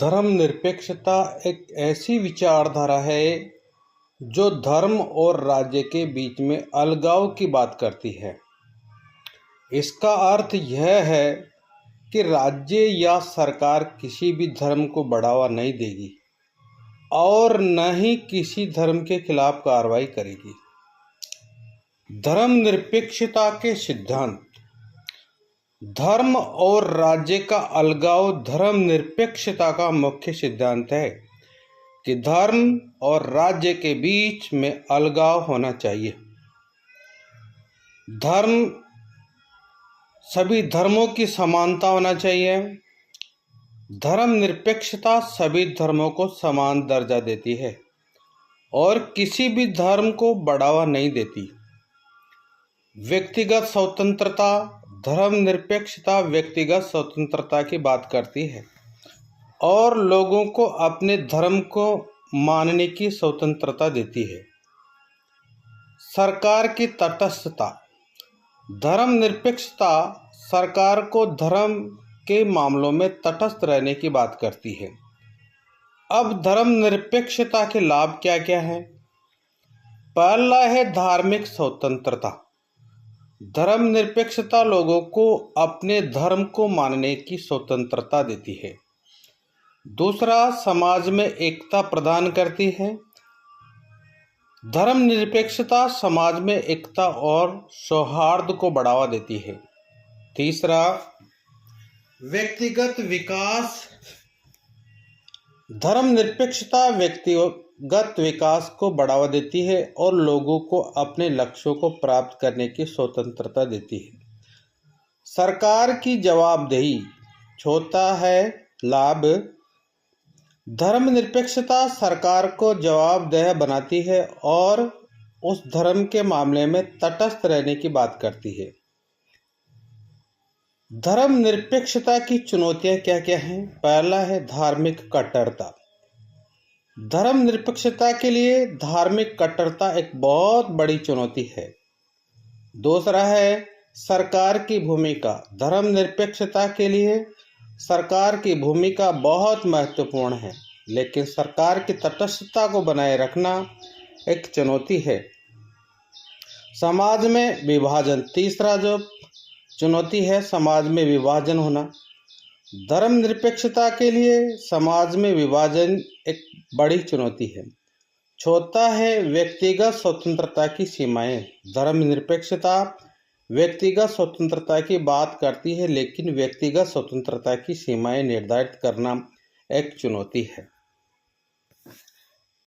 धर्मनिरपेक्षता एक ऐसी विचारधारा है जो धर्म और राज्य के बीच में अलगाव की बात करती है। इसका अर्थ यह है कि राज्य या सरकार किसी भी धर्म को बढ़ावा नहीं देगी और न ही किसी धर्म के खिलाफ कार्रवाई करेगी। धर्मनिरपेक्षता के सिद्धांत। धर्म और राज्य का अलगाव धर्मनिरपेक्षता का मुख्य सिद्धांत है कि धर्म और राज्य के बीच में अलगाव होना चाहिए। धर्म सभी धर्मों की समानता होना चाहिए। धर्मनिरपेक्षता सभी धर्मों को समान दर्जा देती है और किसी भी धर्म को बढ़ावा नहीं देती। व्यक्तिगत स्वतंत्रता। धर्मनिरपेक्षता व्यक्तिगत स्वतंत्रता की बात करती है और लोगों को अपने धर्म को मानने की स्वतंत्रता देती है। सरकार की तटस्थता। धर्मनिरपेक्षता सरकार को धर्म के मामलों में तटस्थ रहने की बात करती है। अब धर्मनिरपेक्षता के लाभ क्या क्या हैं? पहला है धार्मिक स्वतंत्रता। धर्मनिरपेक्षता लोगों को अपने धर्म को मानने की स्वतंत्रता देती है। दूसरा, समाज में एकता प्रदान करती है। धर्मनिरपेक्षता समाज में एकता और सौहार्द को बढ़ावा देती है। तीसरा, व्यक्तिगत विकास। धर्मनिरपेक्षता व्यक्तिगत विकास को बढ़ावा देती है और लोगों को अपने लक्ष्यों को प्राप्त करने की स्वतंत्रता देती है। सरकार की जवाबदेही। चौथा है लाभ। धर्मनिरपेक्षता सरकार को जवाबदेह बनाती है और उस धर्म के मामले में तटस्थ रहने की बात करती है। धर्मनिरपेक्षता की चुनौतियां क्या क्या हैं? पहला है धार्मिक कट्टरता। धर्मनिरपेक्षता के लिए धार्मिक कट्टरता एक बहुत बड़ी चुनौती है। दूसरा है सरकार की भूमिका। धर्मनिरपेक्षता के लिए सरकार की भूमिका बहुत महत्वपूर्ण है, लेकिन सरकार की तटस्थता को बनाए रखना एक चुनौती है। समाज में विभाजन। तीसरा जो चुनौती है समाज में विभाजन होना। धर्मनिरपेक्षता के लिए समाज में विभाजन एक बड़ी चुनौती है। चौथा है व्यक्तिगत स्वतंत्रता की सीमाएं। धर्मनिरपेक्षता व्यक्तिगत स्वतंत्रता की बात करती है, लेकिन व्यक्तिगत स्वतंत्रता की सीमाएं निर्धारित करना एक चुनौती है।